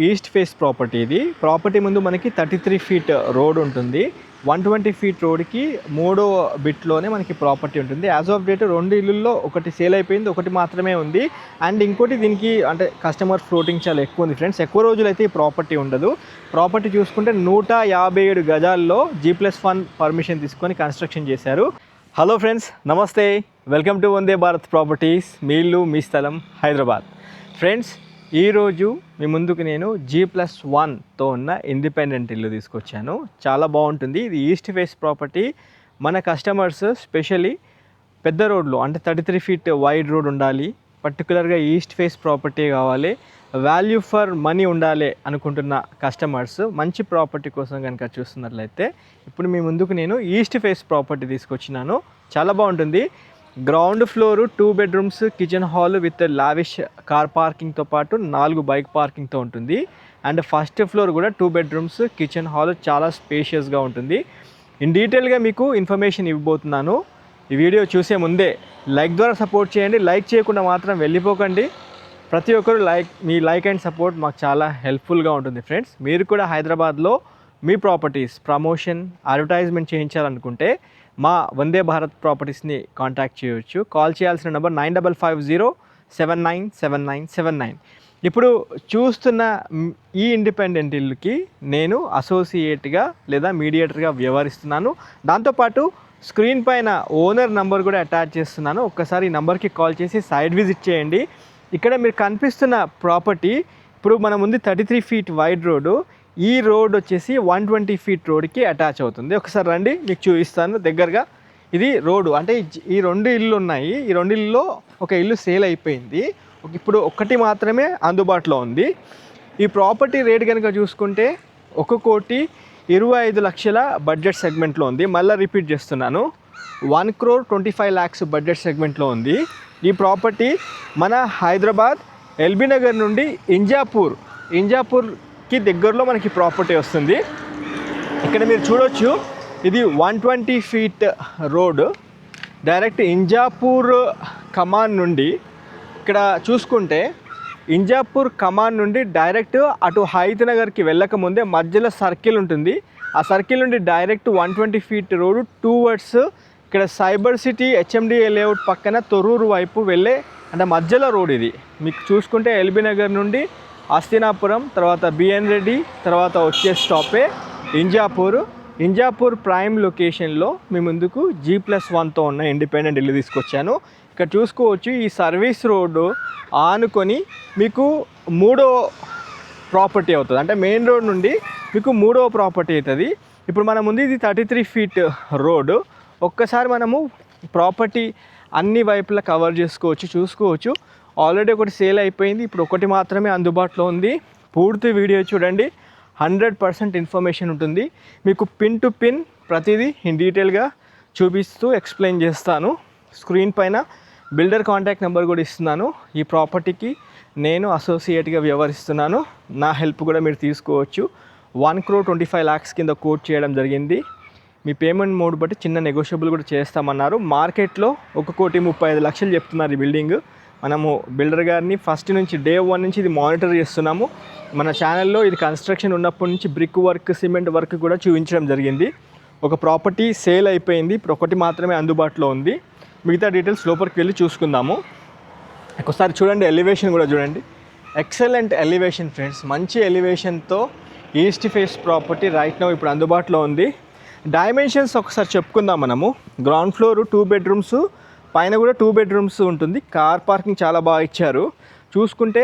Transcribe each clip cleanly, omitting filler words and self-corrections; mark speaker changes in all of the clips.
Speaker 1: East face property. ఇది property ముందు మనకి 33 ఫీట్ రోడ్ ఉంటుంది. 120 ఫీట్ రోడ్కి 3వ బిట్లోనే మనకి ప్రాపర్టీ ఉంటుంది. యాజ్ ఆఫ్ డేట్ 2 ఇళ్ళల్లో ఒకటి సేల్ అయిపోయింది, ఒకటి మాత్రమే ఉంది. అండ్ ఇంకోటి దీనికి అంటే కస్టమర్ ఫ్లోటింగ్ చాలా ఎక్కువ ఉంది ఫ్రెండ్స్. ఎక్కువ రోజులు అయితే ఈ ప్రాపర్టీ ఉండదు. ప్రాపర్టీ చూసుకుంటే 157 గజాల్లో G+1 పర్మిషన్ తీసుకొని కన్స్ట్రక్షన్ చేశారు. హలో ఫ్రెండ్స్, నమస్తే, welcome to Vande Bharat properties. మీ ఇల్లు మీ స్థలం హైదరాబాద్. ఫ్రెండ్స్, ఈరోజు మీ ముందుకు నేను G+1తో ఉన్న ఇండిపెండెంట్ ఇల్లు తీసుకొచ్చాను. చాలా బాగుంటుంది. ఇది ఈస్ట్ ఫేస్ ప్రాపర్టీ. మన కస్టమర్స్ స్పెషల్లీ పెద్ద రోడ్లు అంటే 33 ఫీట్ వైడ్ రోడ్ ఉండాలి, పర్టికులర్గా ఈస్ట్ ఫేస్ ప్రాపర్టీ కావాలి, వాల్యూ ఫర్ మనీ ఉండాలి అనుకుంటున్న కస్టమర్స్ మంచి ప్రాపర్టీ కోసం కనుక చూస్తున్నట్లయితే ఇప్పుడు మీ ముందుకు నేను ఈస్ట్ ఫేస్ ప్రాపర్టీ తీసుకొచ్చినాను. చాలా బాగుంటుంది. Ground floor 2 bedrooms, kitchen hall with lavish car పార్కింగ్తో పాటు 4 బైక్ పార్కింగ్తో ఉంటుంది. అండ్ ఫస్ట్ ఫ్లోర్ కూడా 2 బెడ్రూమ్స్, కిచెన్ హాల్ చాలా స్పేషియస్గా ఉంటుంది. ఇన్ డీటెయిల్గా మీకు ఇన్ఫర్మేషన్ ఇవ్వబోతున్నాను. ఈ వీడియో చూసే ముందే లైక్ ద్వారా సపోర్ట్ చేయండి. లైక్ చేయకుండా మాత్రం వెళ్ళిపోకండి. ప్రతి ఒక్కరు మీ లైక్ అండ్ సపోర్ట్ మాకు చాలా హెల్ప్ఫుల్గా ఉంటుంది ఫ్రెండ్స్. మీరు కూడా హైదరాబాద్లో మీ ప్రాపర్టీస్ ప్రమోషన్, అడ్వర్టైజ్మెంట్ చేయించాలనుకుంటే మా వందే భారత్ ప్రాపర్టీస్ని కాంటాక్ట్ చేయవచ్చు. కాల్ చేయాల్సిన నెంబర్ 9550797979. ఇప్పుడు చూస్తున్న ఈ ఇండిపెండెంట్ ఇల్లుకి నేను అసోసియేట్గా లేదా మీడియేటర్గా వ్యవహరిస్తున్నాను. దాంతోపాటు స్క్రీన్ పైన ఓనర్ నంబర్ కూడా అటాచ్ చేస్తున్నాను. ఒక్కసారి ఈ నెంబర్కి కాల్ చేసి సైట్ విజిట్ చేయండి. ఇక్కడ మీరు కనిపిస్తున్న ప్రాపర్టీ ఇప్పుడు మన ముందు 33 ఫీట్ వైడ్ రోడ్డు. ఈ రోడ్ వచ్చేసి 120 ఫీట్ రోడ్కి అటాచ్ అవుతుంది. ఒకసారి రండి, మీకు చూపిస్తాను దగ్గరగా. ఇది రోడ్డు అంటే ఈ 2 ఇల్లు ఉన్నాయి. ఈ 2 ఇల్లులో ఒక ఇల్లు సేల్ అయిపోయింది. ఇప్పుడు ఒకటి మాత్రమే అందుబాటులో ఉంది. ఈ ప్రాపర్టీ రేట్ కనుక చూసుకుంటే 1,25,00,000 బడ్జెట్ సెగ్మెంట్లో ఉంది. మళ్ళీ రిపీట్ చేస్తున్నాను, 1,25,00,000 బడ్జెట్ సెగ్మెంట్లో ఉంది. ఈ ప్రాపర్టీ మన హైదరాబాద్ ఎల్బీ నగర్ నుండి ఇంజాపూర్కి దగ్గరలో మనకి ప్రాపర్టీ వస్తుంది. ఇక్కడ మీరు చూడొచ్చు, ఇది 120 ఫీట్ రోడ్. డైరెక్ట్ ఇంజాపూర్ కమాన్ నుండి ఇక్కడ చూసుకుంటే ఇంజాపూర్ కమాన్ నుండి డైరెక్ట్ అటు హైత్ నగర్కి వెళ్ళకముందే మధ్యలో సర్కిల్ ఉంటుంది. ఆ సర్కిల్ నుండి డైరెక్ట్ 120 ఫీట్ రోడ్ టువర్డ్స్ ఇక్కడ సైబర్ సిటీ HMDA లేఅవుట్ పక్కన తొర్రూరు వైపు వెళ్ళే అంటే మధ్యలో రోడ్ ఇది. మీకు చూసుకుంటే ఎల్బీ నగర్ నుండి హస్తినాపురం, తర్వాత బిఎన్ రెడ్డి, తర్వాత వచ్చే స్టాపే ఇంజాపూర్ ప్రైమ్ లొకేషన్లో మీ ముందుకు G+1తో ఉన్న ఇండిపెండెంట్ ఇల్లు తీసుకొచ్చాను. ఇక్కడ చూసుకోవచ్చు, ఈ సర్వీస్ రోడ్డు ఆనుకొని మీకు 3వ ప్రాపర్టీ అవుతుంది. అంటే మెయిన్ రోడ్ నుండి మీకు 3వ ప్రాపర్టీ అవుతుంది. ఇప్పుడు మన ముందు ఇది 33 ఫీట్ రోడ్డు. ఒక్కసారి మనము ప్రాపర్టీ అన్ని వైపులా కవర్ చూసుకోవచ్చు. ఆల్రెడీ ఒకటి సేల్ అయిపోయింది, ఇప్పుడు ఒకటి మాత్రమే అందుబాటులో ఉంది. పూర్తి వీడియో చూడండి, 100% ఇన్ఫర్మేషన్ ఉంటుంది. మీకు పిన్ టు పిన్ ప్రతిదీ ఇన్ డీటెయిల్గా చూపిస్తూ ఎక్స్ప్లెయిన్ చేస్తాను. స్క్రీన్ పైన బిల్డర్ కాంటాక్ట్ నెంబర్ కూడా ఇస్తున్నాను. ఈ ప్రాపర్టీకి నేను అసోసియేట్గా వ్యవహరిస్తున్నాను. నా హెల్ప్ కూడా మీరు తీసుకోవచ్చు. 1,25,00,000 కింద కోట్ చేయడం జరిగింది. మీ పేమెంట్ మోడ్ బట్టి చిన్న నెగోషియబుల్ కూడా చేస్తామన్నారు. మార్కెట్లో 1,35,00,000 చెప్తున్నారు ఈ బిల్డింగ్. మనము బిల్డర్ గారిని ఫస్ట్ నుంచి డే 1 నుంచి ఇది మానిటర్ చేస్తున్నాము. మన ఛానల్లో ఇది కన్స్ట్రక్షన్ ఉన్నప్పటి నుంచి బ్రిక్ వర్క్, సిమెంట్ వర్క్ కూడా చూపించడం జరిగింది. ఒక ప్రాపర్టీ సేల్ అయిపోయింది, ఇప్పుడు ఒకటి మాత్రమే అందుబాటులో ఉంది. మిగతా డీటెయిల్స్ లోపలికి వెళ్ళి చూసుకుందాము. ఒకసారి చూడండి, ఎలివేషన్ కూడా చూడండి, ఎక్సలెంట్ ఎలివేషన్ ఫ్రెండ్స్. మంచి ఎలివేషన్తో east face property right now ఇప్పుడు అందుబాటులో ఉంది. డైమెన్షన్స్ ఒకసారి చెప్పుకుందాం మనము. గ్రౌండ్ ఫ్లోర్ 2 బెడ్రూమ్స్, పైన కూడా 2 బెడ్రూమ్స్ ఉంటుంది. కార్ పార్కింగ్ చాలా బాగా ఇచ్చారు. చూసుకుంటే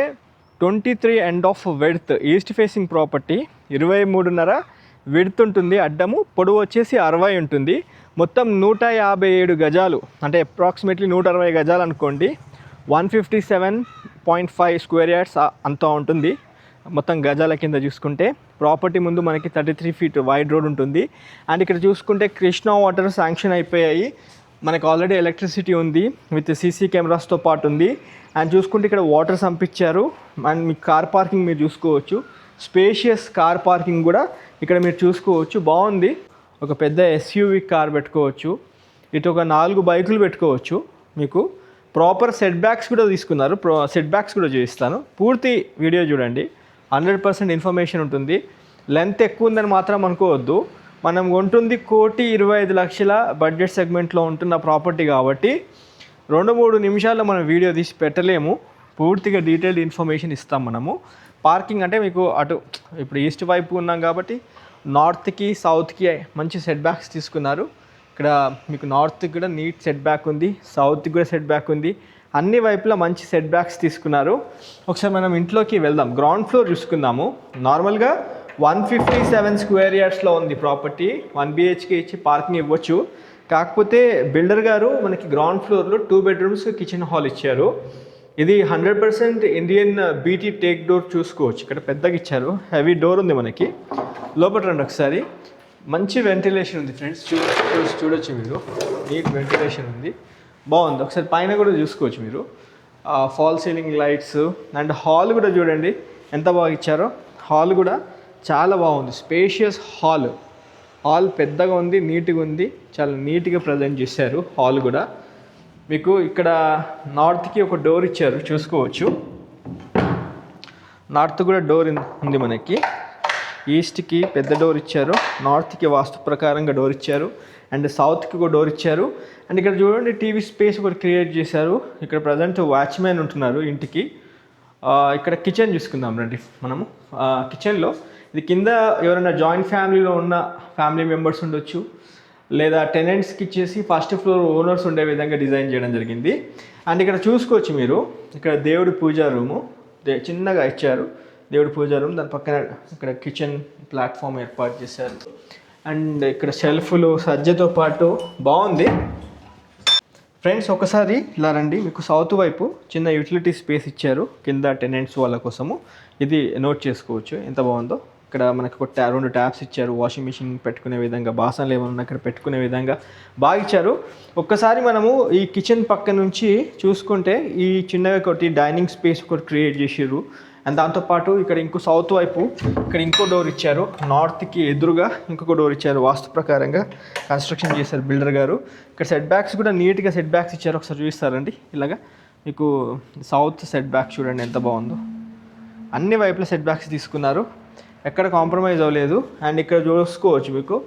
Speaker 1: 23.5 width east facing property, 23.5 width ఉంటుంది. అడ్డము పొడవు వచ్చేసి 60 ఉంటుంది. మొత్తం 157 గజాలు అంటే అప్రాక్సిమేట్లీ 160 గజాలు అనుకోండి. 157.5 స్క్వేర్ యార్డ్స్ అంతా ఉంటుంది మొత్తం గజాల కింద చూసుకుంటే. ప్రాపర్టీ ముందు మనకి 33 ఫీట్ వైడ్ రోడ్ ఉంటుంది. అండ్ ఇక్కడ చూసుకుంటే కృష్ణా వాటర్ శాంక్షన్ అయిపోయాయి. మనకు ఆల్రెడీ ఎలక్ట్రిసిటీ ఉంది విత్ సీసీ కెమెరాస్తో పాటు ఉంది. అండ్ చూసుకుంటే ఇక్కడ వాటర్ సంపించారు. అండ్ మీ కార్ పార్కింగ్ మీరు చూసుకోవచ్చు, స్పేషియస్ కార్ పార్కింగ్ కూడా ఇక్కడ మీరు చూసుకోవచ్చు. బాగుంది. ఒక పెద్ద SUV కార్ పెట్టుకోవచ్చు. ఇటు ఒక 4 బైకులు పెట్టుకోవచ్చు. మీకు ప్రాపర్ సెట్ బ్యాక్స్ కూడా తీసుకున్నారు. సెట్ బ్యాక్స్ కూడా చూపిస్తాను. పూర్తి వీడియో చూడండి, 100% ఇన్ఫర్మేషన్ ఉంటుంది. లెంత్ ఎక్కువ ఉందని మాత్రం అనుకోవద్దు. మనం కొంటుంది 1,25,00,000 బడ్జెట్ సెగ్మెంట్లో ఉంటున్న ప్రాపర్టీ కాబట్టి 2-3 నిమిషాల్లో మనం వీడియో తీసి పెట్టలేము. పూర్తిగా డీటెయిల్డ్ ఇన్ఫర్మేషన్ ఇస్తాం మనము. పార్కింగ్ అంటే మీకు అటు ఇప్పుడు ఈస్ట్ వైపు ఉన్నాం కాబట్టి నార్త్కి సౌత్కి మంచి సెట్ బ్యాక్స్ తీసుకున్నారు. ఇక్కడ మీకు నార్త్కి కూడా నీట్ సెట్ బ్యాక్ ఉంది, సౌత్కి కూడా సెట్ బ్యాక్ ఉంది. అన్ని వైపులా మంచి సెట్ బ్యాక్స్ తీసుకున్నారు. ఒకసారి మనం ఇంట్లోకి వెళ్దాం. గ్రౌండ్ ఫ్లోర్ చూసుకుందాము. నార్మల్గా 157 స్క్వేర్ యార్డ్స్లో ఉంది ప్రాపర్టీ. 1 BHK ఇచ్చి పార్కింగ్ ఇవ్వచ్చు. కాకపోతే బిల్డర్ గారు మనకి గ్రౌండ్ ఫ్లోర్లో 2 బెడ్రూమ్స్ కిచెన్ హాల్ ఇచ్చారు. ఇది 100% ఇండియన్ BT టేక్ డోర్ చూసుకోవచ్చు. ఇక్కడ పెద్దగా ఇచ్చారు, హెవీ డోర్ ఉంది మనకి. లోపల రండి ఒకసారి. మంచి వెంటిలేషన్ ఉంది ఫ్రెండ్స్, చూడొచ్చు మీరు. నీట్ వెంటిలేషన్ ఉంది, బాగుంది. ఒకసారి పైన కూడా చూసుకోవచ్చు మీరు. Fall ceiling lights and hall కూడా చూడండి ఎంత బాగా ఇచ్చారో. హాల్ కూడా చాలా బాగుంది, స్పేషియస్ హాల్ పెద్దగా ఉంది, నీట్గా ఉంది, చాలా నీట్గా ప్రజెంట్ చేశారు. హాల్ కూడా మీకు ఇక్కడ నార్త్కి ఒక డోర్ ఇచ్చారు, చూసుకోవచ్చు. నార్త్ కూడా డోర్ ఉంది మనకి. ఈస్ట్కి పెద్ద డోర్ ఇచ్చారు, నార్త్కి వాస్తు ప్రకారంగా డోర్ ఇచ్చారు, అండ్ సౌత్కి ఒక డోర్ ఇచ్చారు. అండ్ ఇక్కడ చూడండి టీవీ స్పేస్ ఒకటి క్రియేట్ చేశారు. ఇక్కడ ప్రజెంట్ వాచ్మెన్ ఉంటున్నారు ఇంటికి. ఇక్కడ కిచెన్ చూసుకుందాం రండి మనము. కిచెన్లో ఇది కింద ఎవరైనా జాయింట్ ఫ్యామిలీలో ఉన్న ఫ్యామిలీ మెంబర్స్ ఉండొచ్చు, లేదా టెనెంట్స్కి ఇచ్చేసి ఫస్ట్ ఫ్లోర్ ఓనర్స్ ఉండే విధంగా డిజైన్ చేయడం జరిగింది. అండ్ ఇక్కడ చూసుకోవచ్చు మీరు, ఇక్కడ దేవుడి పూజా రూము చిన్నగా ఇచ్చారు, దేవుడి పూజా రూమ్. దాని పక్కన ఇక్కడ కిచెన్ ప్లాట్ఫామ్ ఏర్పాటు చేశారు. అండ్ ఇక్కడ షెల్ఫ్లు సజ్జతో పాటు బాగుంది ఫ్రెండ్స్. ఒకసారి ఇలా రండి. మీకు సౌత్ వైపు చిన్న యూటిలిటీ స్పేస్ ఇచ్చారు కింద టెనెంట్స్ వాళ్ళ కోసము. ఇది నోట్ చేసుకోవచ్చు ఎంత బాగుందో. ఇక్కడ మనకు ఒక 2 ట్యాప్స్ ఇచ్చారు, వాషింగ్ మిషన్ పెట్టుకునే విధంగా, బాసనలు ఏమన్నా ఇక్కడ పెట్టుకునే విధంగా బాగా ఇచ్చారు. ఒక్కసారి మనము ఈ కిచెన్ పక్క నుంచి చూసుకుంటే ఈ చిన్నగా ఒకటి డైనింగ్ స్పేస్ ఒకటి క్రియేట్ చేసారు. అండ్ దాంతోపాటు ఇక్కడ ఇంకో సౌత్ వైపు ఇక్కడ ఇంకో డోర్ ఇచ్చారు, నార్త్కి ఎదురుగా ఇంకొక డోర్ ఇచ్చారు. వాస్తు ప్రకారంగా కన్స్ట్రక్షన్ చేశారు బిల్డర్ గారు. ఇక్కడ సెట్ బ్యాక్స్ కూడా నీట్గా సెట్ బ్యాక్స్ ఇచ్చారు. ఒకసారి చూపిస్తారండి. ఇలాగా మీకు సౌత్ సెట్ బ్యాక్ చూడండి ఎంత బాగుందో. అన్ని వైపుల సెట్ బ్యాక్స్ తీసుకున్నారు, ఎక్కడ కాంప్రమైజ్ అవ్వలేదు. అండ్ ఇక్కడ చూసుకోవచ్చు మీకు,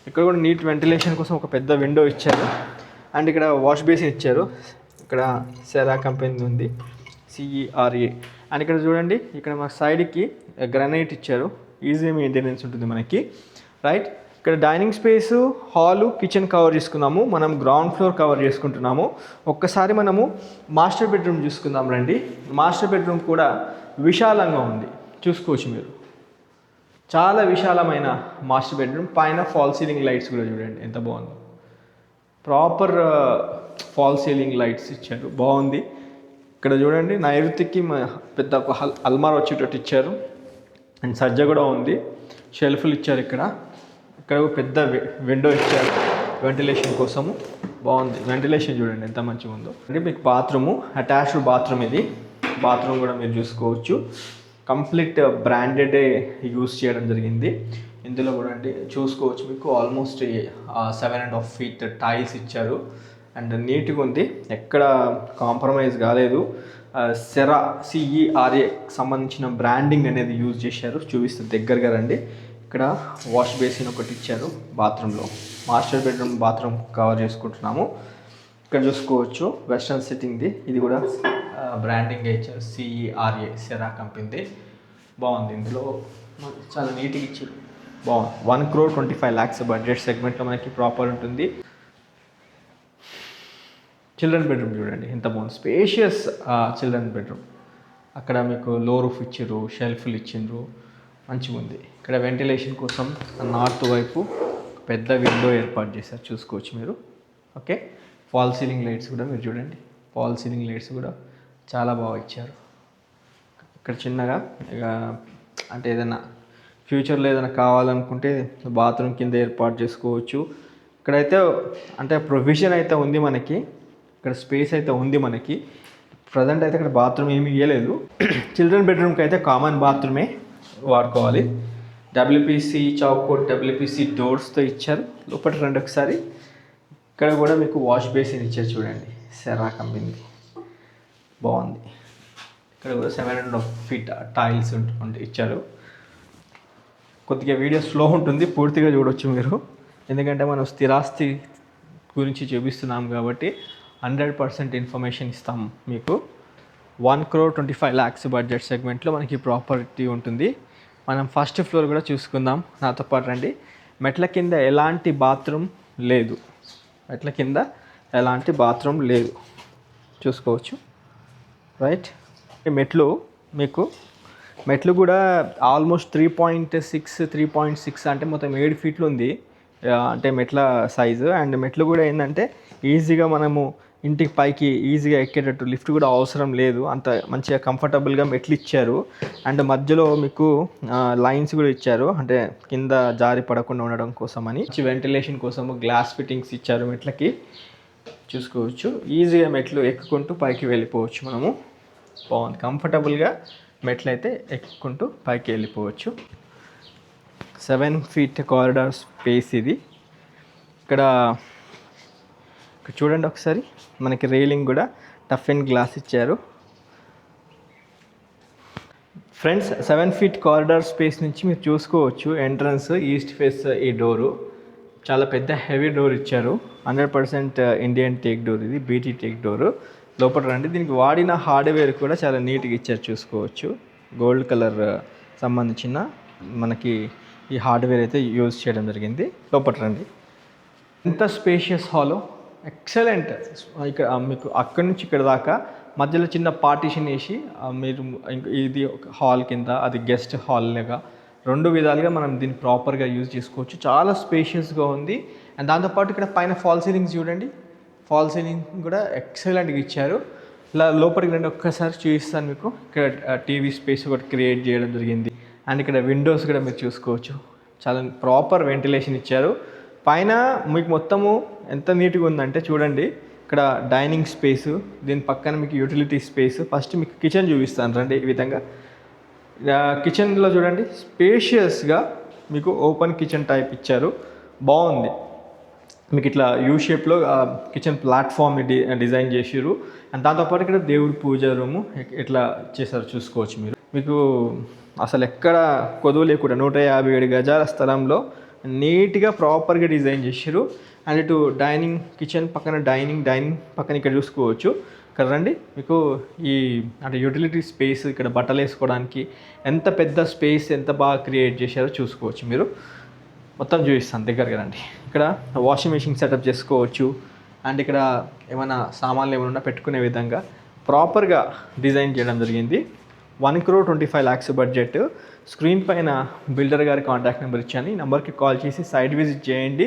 Speaker 1: ఇక్కడ కూడా నీట్ వెంటిలేషన్ కోసం ఒక పెద్ద విండో ఇచ్చారు. అండ్ ఇక్కడ వాష్ బేసిన్ ఇచ్చారు. ఇక్కడ సెరా కంపెనీ ఉంది, CERA. అండ్ ఇక్కడ చూడండి, ఇక్కడ మన సైడ్కి గ్రానైట్ ఇచ్చారు, ఈజీ మెయింటెనెన్స్ ఉంటుంది మనకి, రైట్. ఇక్కడ dining space, hall, kitchen cover చేసుకున్నాము. మనం గ్రౌండ్ ఫ్లోర్ కవర్ చేసుకుంటున్నాము. ఒక్కసారి మనము మాస్టర్ బెడ్రూమ్ చూసుకుందాం రండి. మాస్టర్ బెడ్రూమ్ కూడా విశాలంగా ఉంది, చూసుకోవచ్చు మీరు. చాలా విశాలమైన మాస్టర్ బెడ్రూమ్. పైన ఫాల్ సీలింగ్ లైట్స్ కూడా చూడండి ఎంత బాగుందో. ప్రాపర్ ఫాల్ సీలింగ్ లైట్స్ ఇచ్చారు, బాగుంది. ఇక్కడ చూడండి నైరుతికి పెద్ద ఒక అల్మార్ వచ్చేటట్టు ఇచ్చారు. అండ్ సజ్జ కూడా ఉంది, షెల్ఫ్లు ఇచ్చారు. ఇక్కడ పెద్ద విండో ఇచ్చారు వెంటిలేషన్ కోసము, బాగుంది. వెంటిలేషన్ చూడండి ఎంత మంచిగా ఉందో. అంటే మీకు బాత్రూము, అటాచ్డ్ బాత్రూమ్. ఇది బాత్రూమ్ కూడా మీరు చూసుకోవచ్చు. కంప్లీట్ బ్రాండెడ్ యూస్ చేయడం జరిగింది. ఇందులో కూడా అండి చూసుకోవచ్చు మీకు ఆల్మోస్ట్ 7.5 feet టైల్స్ ఇచ్చారు. అండ్ నీట్గా ఉంది, ఎక్కడ కాంప్రమైజ్ కాలేదు. సెరా CERA సంబంధించిన బ్రాండింగ్ అనేది యూజ్ చేశారు. చూపిస్తే దగ్గరగా రండి. ఇక్కడ వాష్ బేసిన్ ఒకటి ఇచ్చారు బాత్రూంలో. మాస్టర్ బెడ్రూమ్ బాత్రూమ్ కవర్ చేసుకుంటున్నాము. ఇక్కడ చూసుకోవచ్చు వెస్ట్రన్ సిట్టింగ్ది, ఇది కూడా బ్రాండింగ్ ఇచ్చారు, CERA సెరా కంపెనీది. బాగుంది. ఇందులో చాలా నీట్గా ఇచ్చారు, బాగుంది. 1,25,00,000 బడ్జెట్ సెగ్మెంట్లో మనకి ప్రాపర్ ఉంటుంది. చిల్డ్రన్ బెడ్రూమ్ చూడండి ఎంత బాగుంది, స్పేషియస్ చిల్డ్రన్ బెడ్రూమ్. అక్కడ మీకు లో రూఫ్ ఇచ్చారు, షెల్ఫ్లు ఇచ్చిండ్రు, మంచిగా ఉంది. ఇక్కడ వెంటిలేషన్ కోసం నార్త్ వైపు పెద్ద విండో ఏర్పాటు చేశారు, చూసుకోవచ్చు మీరు. ఓకే, ఫాల్ సీలింగ్ లైట్స్ కూడా మీరు చూడండి, ఫాల్ సీలింగ్ లైట్స్ కూడా చాలా బాగా ఇచ్చారు. ఇక్కడ చిన్నగా ఇక అంటే ఏదైనా ఫ్యూచర్లో ఏదైనా కావాలనుకుంటే బాత్రూమ్ కింద ఏర్పాటు చేసుకోవచ్చు. ఇక్కడైతే అంటే ప్రొవిజన్ అయితే ఉంది మనకి, ఇక్కడ స్పేస్ అయితే ఉంది మనకి. ప్రజెంట్ అయితే ఇక్కడ బాత్రూమ్ ఏమీ ఇవ్వలేదు. చిల్డ్రన్ బెడ్రూమ్కి అయితే కామన్ బాత్రూమే వాడుకోవాలి. WPC చౌకోట్, WPC డోర్స్తో ఇచ్చారు. లోపల రండి ఒకసారి. ఇక్కడ కూడా మీకు వాష్ బేసిన్ ఇచ్చారు చూడండి, సెరా కంపెనీ, బాగుంది. ఇక్కడ కూడా 7.5 feet టైల్స్ ఇచ్చారు. కొద్దిగా వీడియో స్లో ఉంటుంది, పూర్తిగా చూడొచ్చు మీరు, ఎందుకంటే మనం స్థిరాస్తి గురించి చూపిస్తున్నాం కాబట్టి 100% ఇన్ఫర్మేషన్ ఇస్తాం మీకు. 1,25 lakhs బడ్జెట్ సెగ్మెంట్లో మనకి ప్రాపర్టీ ఉంటుంది. మనం ఫస్ట్ ఫ్లోర్ కూడా చూసుకుందాం, నాతో పాటు రండి. మెట్ల కింద ఎలాంటి బాత్రూమ్ లేదు, మెట్ల కింద ఎలాంటి బాత్రూమ్ లేదు, చూసుకోవచ్చు. రైట్, మెట్లు కూడా ఆల్మోస్ట్ 3.6 అంటే మొత్తం 7 feet ఉంది అంటే మెట్ల సైజు. అండ్ మెట్లు కూడా ఏంటంటే ఈజీగా మనము ఇంటికి పైకి ఈజీగా ఎక్కేటట్టు, లిఫ్ట్ కూడా అవసరం లేదు, అంత మంచిగా కంఫర్టబుల్గా మెట్లు ఇచ్చారు. అండ్ మధ్యలో మీకు లైన్స్ కూడా ఇచ్చారు, అంటే కింద జారి పడకుండా ఉండడం కోసమని. వెంటిలేషన్ కోసము గ్లాస్ ఫిట్టింగ్స్ ఇచ్చారు మెట్లకి, చూసుకోవచ్చు. ఈజీగా మెట్లు ఎక్కుకుంటూ పైకి వెళ్ళిపోవచ్చు మనము. బాగుంది, కంఫర్టబుల్గా మెట్లు అయితే ఎక్కుకుంటూ పైకి వెళ్ళిపోవచ్చు. 7 feet కారిడార్ స్పేస్ ఇది. ఇక్కడ చూడండి ఒకసారి, మనకి రైలింగ్ కూడా టఫ్ అండ్ గ్లాస్ ఇచ్చారు. ఫ్రెండ్స్, 7 feet కారిడార్ స్పేస్ నుంచి మీరు చూసుకోవచ్చు ఎంట్రన్స్ ఈస్ట్ ఫేస్. ఈ డోరు చాలా పెద్ద హెవీ డోర్ ఇచ్చారు, 100% ఇండియన్ టేక్ డోర్, ఇది బీటీ టేక్ డోరు. లోపల రండి. దీనికి వాడిన హార్డ్వేర్ కూడా చాలా నీట్గా ఇచ్చారు, చూసుకోవచ్చు. గోల్డ్ కలర్ సంబంధించిన మనకి ఈ హార్డ్వేర్ అయితే యూజ్ చేయడం జరిగింది. లోపల రండి. ఎంత స్పేషియస్ హాలో, ఎక్సలెంట్. ఇక్కడ మీకు అక్కడి నుంచి ఇక్కడ దాకా మధ్యలో చిన్న పార్టీషన్ వేసి మీరు ఇది ఒక హాల్ కింద, అది గెస్ట్ హాల్ లాగా, 2 విధాలుగా మనం దీన్ని ప్రాపర్గా యూజ్ చేసుకోవచ్చు. చాలా స్పేషియస్గా ఉంది. అండ్ దాంతోపాటు ఇక్కడ పైన ఫాల్ సీలింగ్స్ చూడండి, ఫాల్ సీలింగ్ కూడా ఎక్సలెంట్గా ఇచ్చారు. ఇలా లోపలికి రండి, ఒక్కసారి చూపిస్తాను మీకు. ఇక్కడ టీవీ స్పేస్ ఒకటి క్రియేట్ చేయడం జరిగింది. అండ్ ఇక్కడ విండోస్ కూడా మీరు చూసుకోవచ్చు, చాలా ప్రాపర్ వెంటిలేషన్ ఇచ్చారు. పైన మీకు మొత్తము ఎంత నీట్గా ఉందంటే చూడండి. ఇక్కడ డైనింగ్ స్పేసు, దీని పక్కన మీకు యూటిలిటీ స్పేస్. ఫస్ట్ మీకు కిచెన్ చూపిస్తాను రండి. ఈ విధంగా కిచెన్లో చూడండి, స్పేషియస్గా మీకు ఓపెన్ కిచెన్ టైప్ ఇచ్చారు, బాగుంది. మీకు ఇట్లా యూ షేప్లో కిచెన్ ప్లాట్ఫామ్ డిజైన్ చేసారు. అండ్ దాంతోపాటు ఇక్కడ దేవుడి పూజ రూము ఇట్లా చేశారు, చూసుకోవచ్చు మీరు. మీకు అసలు ఎక్కడ కొదువు లేకుండా 157 గజాల స్థలంలో నీట్గా ప్రాపర్గా డిజైన్ చేసారు. అండ్ ఇటు డైనింగ్ కిచెన్ పక్కన డైనింగ్ పక్కన ఇక్కడ చూసుకోవచ్చు. ఇక్కడ రండి, మీకు ఈ అంటే యూటిలిటీ స్పేస్, ఇక్కడ బట్టలు వేసుకోవడానికి ఎంత పెద్ద స్పేస్, ఎంత బాగా క్రియేట్ చేశారో చూసుకోవచ్చు మీరు. మొత్తం చూపిస్తాను, దగ్గరగా రండి. ఇక్కడ వాషింగ్ మెషిన్ సెటప్ చేసుకోవచ్చు. అండ్ ఇక్కడ ఏమైనా సామాన్లు ఏమైనా పెట్టుకునే విధంగా ప్రాపర్గా డిజైన్ చేయడం జరిగింది. 1,25 lakhs బడ్జెట్. స్క్రీన్ పైన బిల్డర్ గారి కాంటాక్ట్ నెంబర్ ఇచ్చాను, ఈ నెంబర్కి కాల్ చేసి సైట్ విజిట్ చేయండి.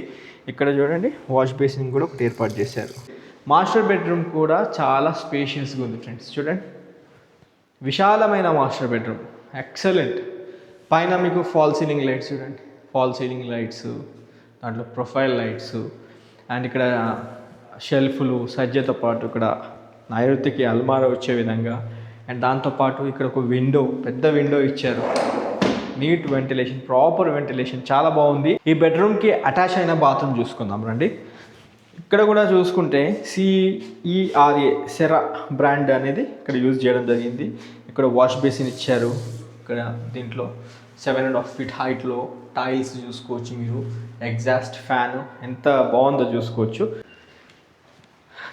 Speaker 1: ఇక్కడ చూడండి, వాష్ బేసిన్ కూడా ఒకటి ఏర్పాటు చేశారు. మాస్టర్ బెడ్రూమ్ కూడా చాలా స్పేషియస్గా ఉంది ఫ్రెండ్స్, చూడండి. విశాలమైన మాస్టర్ బెడ్రూమ్, ఎక్సలెంట్. పైన మీకు ఫాల్ సీలింగ్ లైట్స్ చూడండి, ఫాల్ సీలింగ్ లైట్స్, దాంట్లో ప్రొఫైల్ లైట్స్. అండ్ ఇక్కడ షెల్ఫ్లు సజ్జతో పాటు ఇక్కడ నైరుతికి అల్మారా వచ్చే విధంగా. అండ్ దాంతోపాటు ఇక్కడ ఒక విండో, పెద్ద విండో ఇచ్చారు. నీట్ వెంటిలేషన్, ప్రాపర్ వెంటిలేషన్, చాలా బాగుంది. ఈ బెడ్రూమ్కి అటాచ్ అయిన బాత్రూమ్ చూసుకుందాం రండి. ఇక్కడ కూడా చూసుకుంటే CERA సెరా బ్రాండ్ అనేది ఇక్కడ యూజ్ చేయడం జరిగింది. ఇక్కడ వాష్ బేసిన్ ఇచ్చారు. ఇక్కడ దీంట్లో 7.5 feet హైట్లో టైల్స్ చూసుకోవచ్చు మీరు. ఎగ్జాస్ట్ ఫ్యాన్ ఎంత బాగుందో చూసుకోవచ్చు.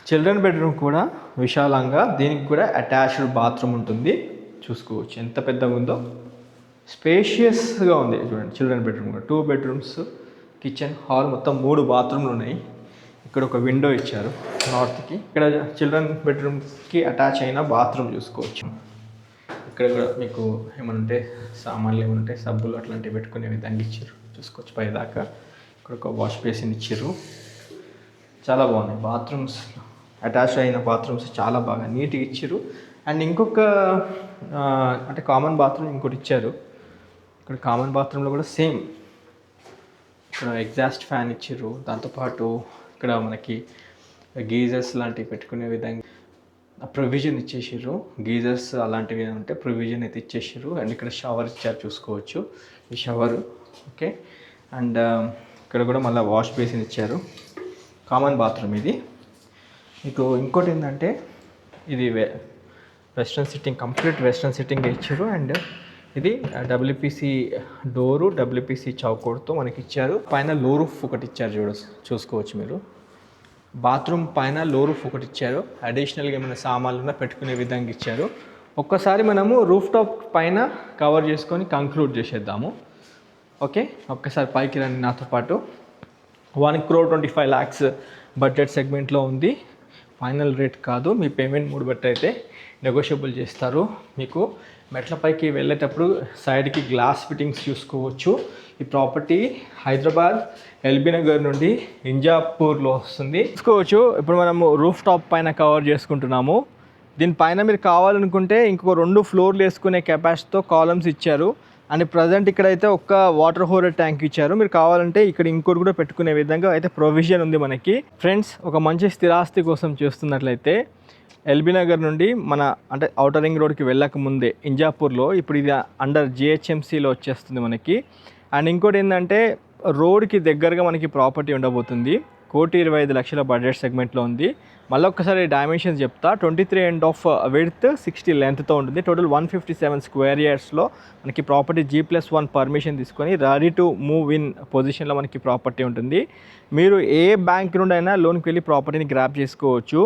Speaker 1: చిల్డ్రన్ బెడ్రూమ్ కూడా విశాలంగా, దీనికి కూడా అటాచ్డ్ బాత్రూమ్ ఉంటుంది, చూసుకోవచ్చు ఎంత పెద్దగా ఉందో. స్పేషియస్గా ఉంది చూడండి. చిల్డ్రన్ బెడ్రూమ్ కూడా 2 bedrooms, కిచెన్, హాల్, మొత్తం 3 బాత్రూమ్లు ఉన్నాయి. ఇక్కడ ఒక విండో ఇచ్చారు నార్త్కి. ఇక్కడ చిల్డ్రన్ బెడ్రూమ్కి అటాచ్ అయిన బాత్రూమ్ చూసుకోవచ్చు. ఇక్కడ కూడా మీకు ఏమనుంటే సామాన్లు ఏమనుంటే సబ్బులు అట్లాంటివి పెట్టుకునే విధంగా ఇచ్చారు, చూసుకోవచ్చు పైదాకా. ఇక్కడ ఒక వాష్ బేసిన్ ఇచ్చారు, చాలా బాగున్నాయి బాత్రూమ్స్. అటాచ్ అయిన బాత్రూమ్స్ చాలా బాగా నీట్గా ఇచ్చారు. అండ్ ఇంకొక అంటే కామన్ బాత్రూమ్ ఇంకోటి ఇచ్చారు. ఇక్కడ కామన్ బాత్రూంలో కూడా సేమ్, ఇక్కడ ఎగ్జాస్ట్ ఫ్యాన్ ఇచ్చారు. దాంతోపాటు ఇక్కడ మనకి గీజర్స్ లాంటివి పెట్టుకునే విధంగా ప్రొవిజన్ ఇచ్చేసారు. గీజర్స్ అలాంటివి ఉంటే ప్రొవిజన్ అయితే ఇచ్చేసారు. అండ్ ఇక్కడ షవర్ ఇచ్చారు, చూసుకోవచ్చు ఈ షవర్. ఓకే, అండ్ ఇక్కడ కూడా మళ్ళీ వాష్ బేసిన్ ఇచ్చారు. కామన్ బాత్రూమ్ ఇది. మీకు ఇంకోటి ఏంటంటే ఇది western sitting, complete western sitting ఇచ్చారు. అండ్ ఇది డబ్ల్యూపీసీ డోరు, డబ్ల్యూపీసీ చౌకోడ్తో మనకి ఇచ్చారు. పైన లో రూఫ్ ఒకటి ఇచ్చారు, చూసుకోవచ్చు మీరు. బాత్రూమ్ పైన లో రూఫ్ ఒకటి ఇచ్చారు. అడిషనల్గా ఏమైనా సామాన్లు పెట్టుకునే విధంగా ఇచ్చారు. ఒక్కసారి మనము రూఫ్ టాప్ పైన కవర్ చేసుకొని కంక్లూడ్ చేసేద్దాము. ఓకే, ఒక్కసారి పైకి రండి నాతో పాటు. 1,25,00,000 బడ్జెట్ సెగ్మెంట్లో ఉంది. ఫైనల్ రేట్ కాదు, మీ పేమెంట్ మూడు బట్టి అయితే నెగోషియబుల్ చేస్తారు. మీకు మెట్ల పైకి వెళ్ళేటప్పుడు సైడ్కి గ్లాస్ ఫిట్టింగ్స్ చూసుకోవచ్చు. ఈ ప్రాపర్టీ హైదరాబాద్ ఎల్బీ నగర్ నుండి ఇంజాపూర్లో వస్తుంది. చూసుకోవచ్చు, ఇప్పుడు మనము రూఫ్ టాప్ పైన కవర్ చేసుకుంటున్నాము. దీనిపైన మీరు కావాలనుకుంటే ఇంకొక 2 ఫ్లోర్లు వేసుకునే కెపాసిటీతో కాలమ్స్ ఇచ్చారు. అండ్ ప్రజెంట్ ఇక్కడైతే ఒక్క వాటర్ హోరర్ ట్యాంక్ ఇచ్చారు. మీరు కావాలంటే ఇక్కడ ఇంకోటి కూడా పెట్టుకునే విధంగా అయితే ప్రొవిజన్ ఉంది మనకి. ఫ్రెండ్స్, ఒక మంచి స్థిరాస్తి కోసం చూస్తున్నట్లయితే ఎల్బీ నగర్ నుండి మన అంటే ఔటర్ రింగ్ రోడ్కి వెళ్ళక ముందే ఇంజాపూర్లో, ఇప్పుడు ఇది అండర్ జిహెచ్ఎంసీలో వచ్చేస్తుంది మనకి. అండ్ ఇంకోటి ఏంటంటే రోడ్కి దగ్గరగా మనకి ప్రాపర్టీ ఉండబోతుంది. 1,25,00,000 బడ్జెట్ సెగ్మెంట్లో ఉంది. మళ్ళీ ఒక్కసారి డైమెన్షన్స్ చెప్తా. 23.5 విడ్త్, 60 లెంత్తో ఉంటుంది. టోటల్ 157 స్క్వేర్ యార్డ్స్లో మనకి ప్రాపర్టీ G+1 పర్మిషన్ తీసుకొని రెడీ టు మూవ్ ఇన్ పొజిషన్లో మనకి ప్రాపర్టీ ఉంటుంది. మీరు ఏ బ్యాంక్ నుండి అయినా లోన్కి వెళ్ళి ప్రాపర్టీని గ్రాప్ చేసుకోవచ్చు.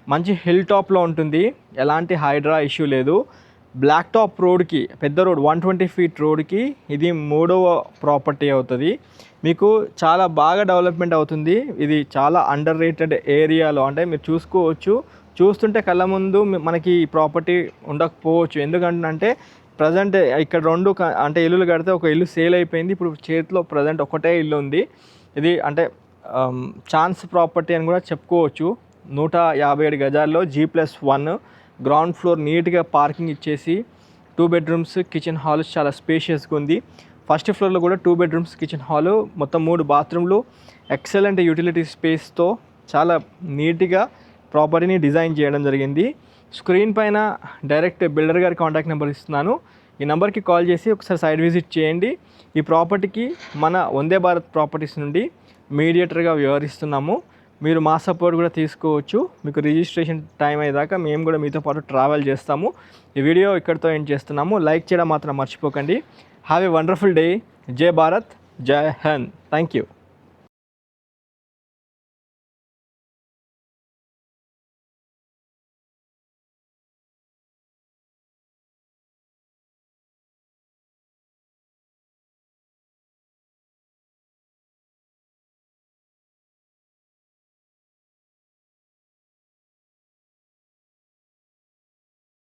Speaker 1: మంచి హిల్ టాప్లో ఉంటుంది, ఎలాంటి హైడ్రా ఇష్యూ లేదు. బ్లాక్ టాప్ రోడ్కి, పెద్ద రోడ్ 120 ఫీట్ రోడ్కి ఇది 3వ ప్రాపర్టీ అవుతుంది. మీకు చాలా బాగా డెవలప్మెంట్ అవుతుంది. ఇది చాలా అండర్ రేటెడ్ ఏరియాలో, అంటే మీరు చూసుకోవచ్చు. చూస్తుంటే కళ్ళ ముందు మనకి ఈ ప్రాపర్టీ ఉండకపోవచ్చు. ఎందుకంటే ప్రజెంట్ ఇక్కడ 2 అంటే ఇల్లులు కడితే ఒక ఇల్లు సేల్ అయిపోయింది. ఇప్పుడు చేతిలో ప్రజెంట్ ఒకటే ఇల్లు ఉంది. ఇది అంటే ఛాన్స్ ప్రాపర్టీ అని కూడా చెప్పుకోవచ్చు. 157 గజాల్లో G+1 గ్రౌండ్ ఫ్లోర్, నీట్గా పార్కింగ్ ఇచ్చేసి 2 బెడ్రూమ్స్, కిచెన్ హాల్ చాలా స్పేషియస్గా ఉంది. ఫస్ట్ ఫ్లోర్లో కూడా 2 బెడ్రూమ్స్, కిచెన్ హాలు, మొత్తం 3 బాత్రూమ్లు, ఎక్సలెంట్ యూటిలిటీ స్పేస్తో చాలా నీట్గా ప్రాపర్టీని డిజైన్ చేయడం జరిగింది. స్క్రీన్ పైన డైరెక్ట్ బిల్డర్ గారి కాంటాక్ట్ నెంబర్ ఇస్తున్నాను. ఈ నెంబర్కి కాల్ చేసి ఒకసారి సైట్ విజిట్ చేయండి. ఈ ప్రాపర్టీకి మన వందే భారత్ ప్రాపర్టీస్ నుండి మీడియేటర్గా వ్యవహరిస్తున్నాము. మీరు మా సపోర్ట్ కూడా తీసుకోవచ్చు. మీకు రిజిస్ట్రేషన్ టైం అయ్యేదాకా మేము కూడా మీతో పాటు ట్రావెల్ చేస్తాము. ఈ వీడియో ఇక్కడితో ఎండ్ చేస్తున్నాము. లైక్ చేయడం మాత్రం మర్చిపోకండి. Have a wonderful day. జై భారత్, జై హింద్. Thank you.